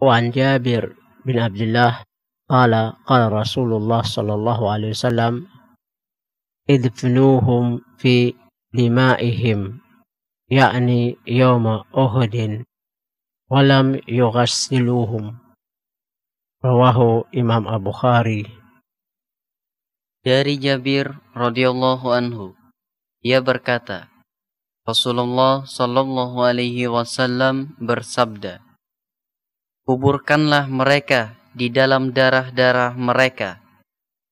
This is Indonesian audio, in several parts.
وعن جابر بن عبد الله قال قال رسول الله صلى الله عليه وسلم ادفنوهم في دمائهم يعني يوم أحد ولم يغسلوهم. رواه Imam Al-Bukhari. Dari Jabir radhiyallahu anhu, ia berkata, Rasulullah sallallahu alaihi wasallam bersabda, kuburkanlah mereka di dalam darah-darah mereka,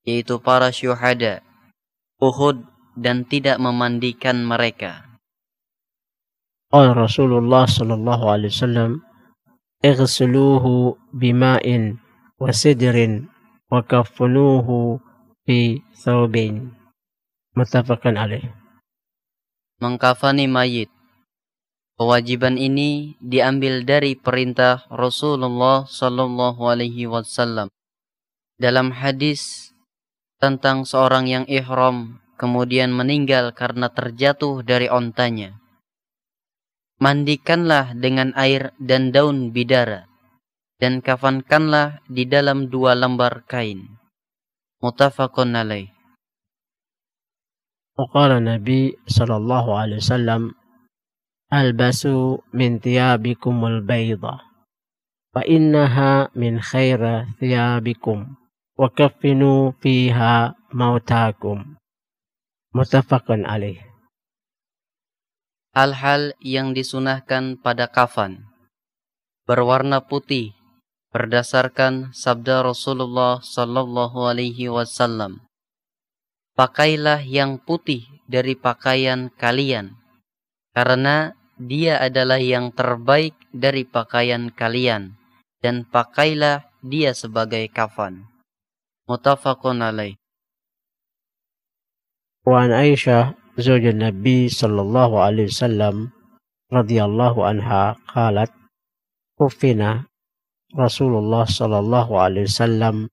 yaitu para syuhada Uhud, dan tidak memandikan mereka. Qala Rasulullah sallallahu alaihi wasallam ighsiluhu bima'in wa sidrin wa kaffunuhu fi thawbain. Muttafaqun alaih. Mengkafani mayit. Kewajiban ini diambil dari perintah Rasulullah sallallahu alaihi wasallam dalam hadis tentang seorang yang ihram kemudian meninggal karena terjatuh dari ontanya. Mandikanlah dengan air dan daun bidara dan kafankanlah di dalam 2 lembar kain. Muttafaqun alaih. Waqala Nabi sallallahu alaihi wasallam albasu min thiyabikumul bayda fa innaha min khaira thiyabikum wa kaffinu fiha mautakum. Muttafaqun alaih. Hal-hal yang disunahkan pada kafan berwarna putih berdasarkan sabda Rasulullah sallallahu alaihi wasallam. Pakailah yang putih dari pakaian kalian, karena dia adalah yang terbaik dari pakaian kalian, dan pakailah dia sebagai kafan. Muttafaqun alaih. Wa an Aisyah زوج النبي صلى الله عليه وسلم رضي الله عنها قالت كفن رسول الله صلى الله عليه وسلم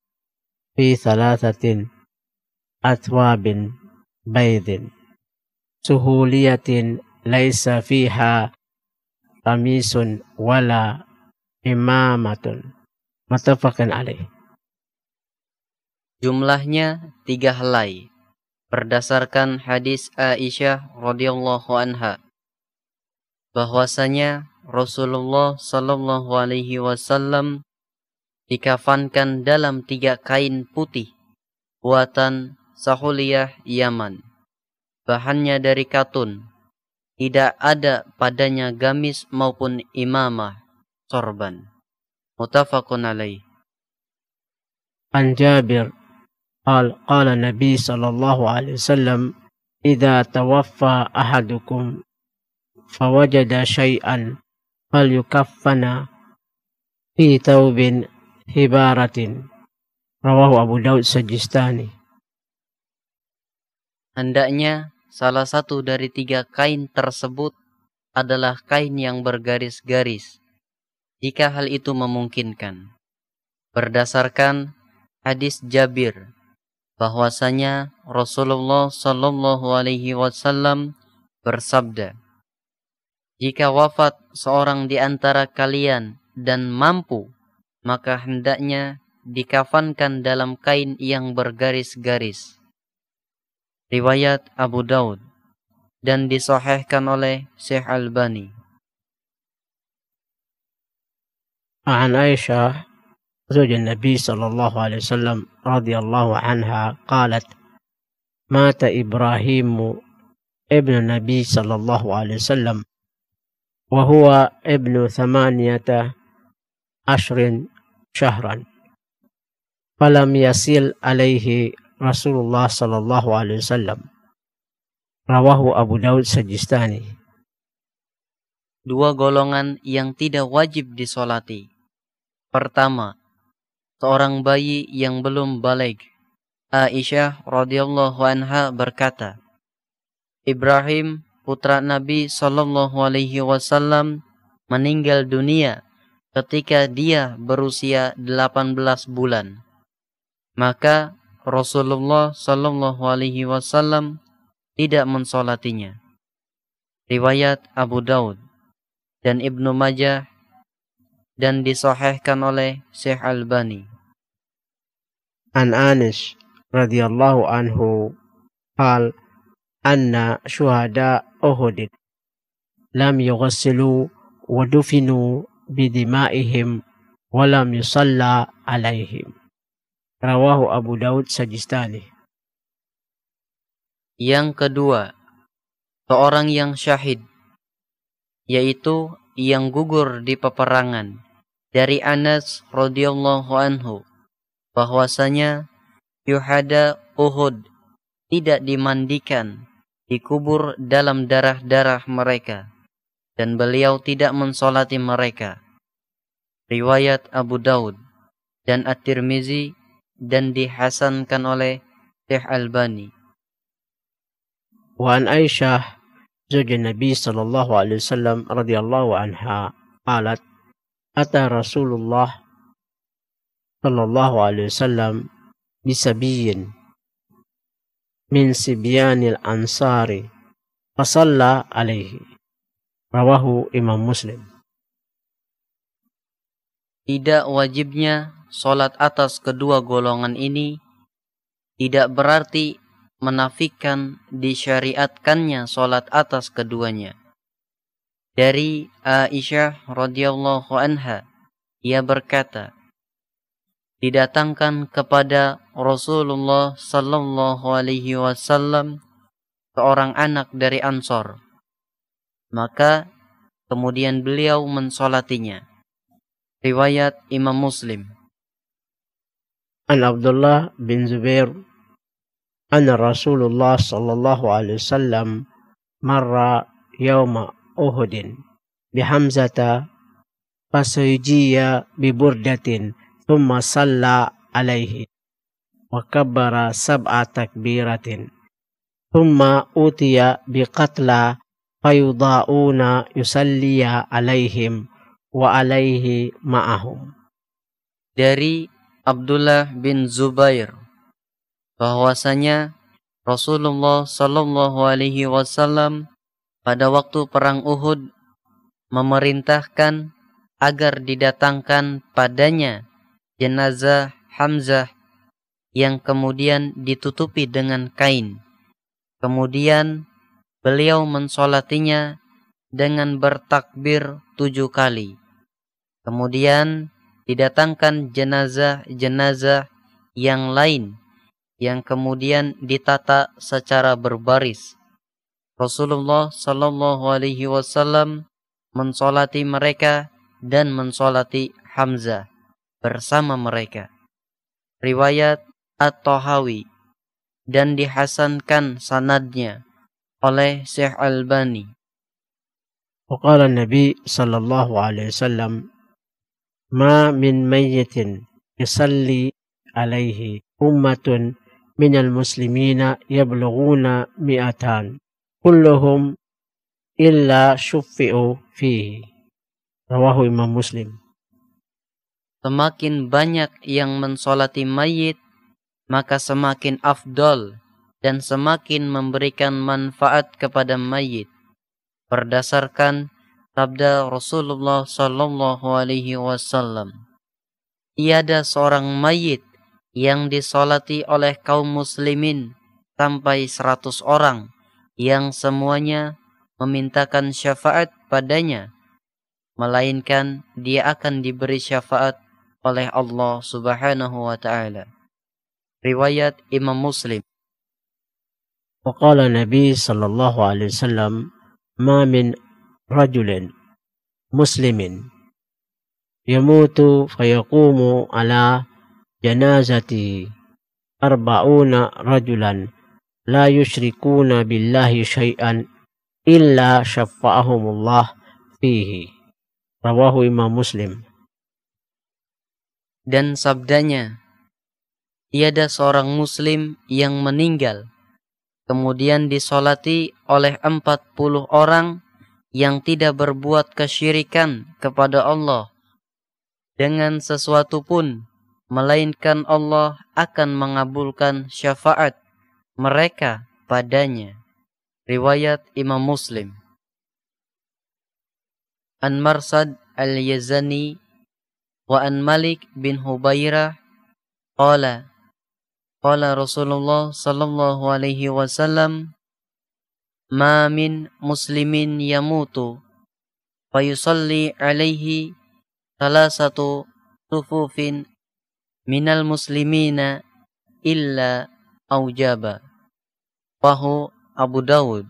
في 3 أثواب بيض سهولية ليس فيها قميص ولا إمامة. متفق عليه. Jumlahnya 3 helai. Berdasarkan hadis Aisyah radhiyallahu anha, bahwasanya Rasulullah sallallahu alaihi wasallam dikafankan dalam 3 kain putih buatan Sahuliyah Yaman. Bahannya dari katun, tidak ada padanya gamis maupun imamah, sorban. Muttafaqun alaih. An Jabir قال النبي صلى الله عليه وسلم إذا توفى أحدكم فوجد شيئا فليكفن في ثوب حبارة. رواه Abu Daud Sajistani. Hendaknya salah satu dari 3 kain tersebut adalah kain yang bergaris-garis, jika hal itu memungkinkan. Berdasarkan hadis Jabir, bahwasanya Rasulullah sallallahu alaihi wasallam bersabda, jika wafat seorang di antara kalian dan mampu, maka hendaknya dikafankan dalam kain yang bergaris-garis. Riwayat Abu Daud dan disahihkan oleh Syekh Albani. An Aisyah زوج النبي صلى الله عليه وسلم رضي الله عنها قالت مات إبراهيم ابن النبي صلى الله عليه وسلم وهو ابن 18 شهرا فلم يصل عليه رسول الله صلى الله عليه وسلم. رواه Abu Daud Sajistani. 2 golongan yang tidak wajib disolati. Pertama, seorang bayi yang belum baligh. Aisyah radhiyallahu anha berkata, Ibrahim putra Nabi sallallahu alaihi wasallam meninggal dunia ketika dia berusia 18 bulan. Maka Rasulullah sallallahu alaihi wasallam tidak mensolatinya. Riwayat Abu Daud dan Ibnu Majah dan disahihkan oleh Syekh Albani. An Anas radhiyallahu anhu qal anna syuhada Uhud lam yughassilu wa dufinu bidima'ihim wa lam yusalla alaihim. Rawahu Abu Daud Sajistani. Yang kedua, seorang yang syahid, yaitu yang gugur di peperangan, dari Anas radhiyallahu anhu, bahwasanya syuhada Uhud tidak dimandikan, dikubur dalam darah-darah mereka, dan beliau tidak mensolati mereka. Riwayat Abu Daud dan At-Tirmizi dan dihasankan oleh Syekh Albani. Wa an Aisyah زوج النبي صلى الله عليه وسلم رضي الله عنها قالت أتى رسول الله صلى الله عليه وسلم بسبي من سبيان الأنصار فصلى عليه. رواه Imam Muslim. Tidak wajibnya sholat atas kedua golongan ini tidak berarti menafikan disyariatkannya sholat atas keduanya. Dari Aisyah radhiyallahu anha, ia berkata, didatangkan kepada Rasulullah sallallahu alaihi wasallam seorang anak dari Ansor. Maka kemudian beliau mensolatinya. Riwayat Imam Muslim. An Abdullah bin Zubair anna Rasulullah sallallahu alaihi wasallam marra yawma Uhudin bihamzata fasuyjiya biburdatin thumma salla alaihi wa kabbara sab'a takbiratin thumma utiya biqatla fayudha'una yusalliya alaihim wa alaihi ma'ahum. Dari Abdullah bin Zubair, bahwasanya Rasulullah sallallahu alaihi wasallam pada waktu perang Uhud memerintahkan agar didatangkan padanya jenazah Hamzah yang kemudian ditutupi dengan kain. Kemudian beliau mensolatinya dengan bertakbir 7 kali. Kemudian didatangkan jenazah-jenazah yang lain yang kemudian ditata secara berbaris. Rasulullah sallallahu alaihi wasallam mensolati mereka dan mensolati Hamzah bersama mereka. Riwayat At-Tahawi dan dihasankan sanadnya oleh Syekh Albani. Waqala Nabi sallallahu alaihi wasallam ma min mayyitin yusalli alaihi ummatun minal muslimina yablughuna mi'atan kulluhum illa syuffi'u fihi. Rawahu Imam Muslim. Semakin banyak yang mensolati mayit, maka semakin afdol dan semakin memberikan manfaat kepada mayit. Berdasarkan sabda Rasulullah sallallahu alaihi wasallam, tiada seorang mayit yang disolati oleh kaum muslimin sampai 100 orang yang semuanya memintakan syafaat padanya, melainkan dia akan diberi syafaat oleh Allah Subhanahu wa taala. Riwayat Imam Muslim. Waqala Nabi sallallahu alaihi wasallam ma min rajulin muslimin yamutu fayaqumu ala janazati arba'una rajulan la yusyrikuna billahi syai'an illa syafa'ahumullah fihi. Rawahu Imam Muslim. Dan sabdanya, tiada seorang muslim yang meninggal kemudian disolati oleh 40 orang yang tidak berbuat kesyirikan kepada Allah dengan sesuatu pun, melainkan Allah akan mengabulkan syafaat mereka padanya. Riwayat Imam Muslim. An Marsad Al-Yazani Wa an Malik bin Hubairah qala qala Rasulullah sallallahu alaihi wasallam ma min muslimin yamutu fa yusalli alaihi salasatu sufufin minal muslimina illa aujaba. Rawahu Abu Dawud.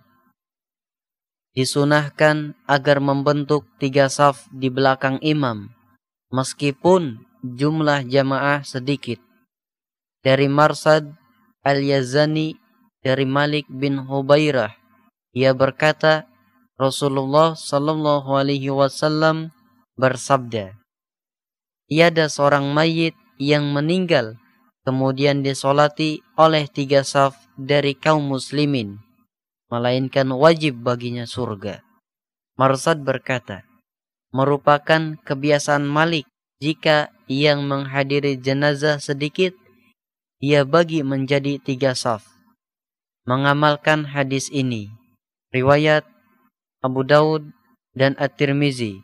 Disunahkan agar membentuk 3 saf di belakang imam meskipun jumlah jamaah sedikit. Dari Marsad Al-Yazani dari Malik bin Hubairah, ia berkata, Rasulullah sallallahu alaihi wasallam bersabda, tiada seorang mayit yang meninggal kemudian disolati oleh 3 saf dari kaum muslimin, melainkan wajib baginya surga. Marsad berkata, merupakan kebiasaan Malik jika yang menghadiri jenazah sedikit, ia bagi menjadi 3 saf. Mengamalkan hadis ini, riwayat Abu Daud dan At-Tirmizi,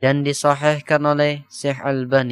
dan disahihkan oleh Syekh Albani.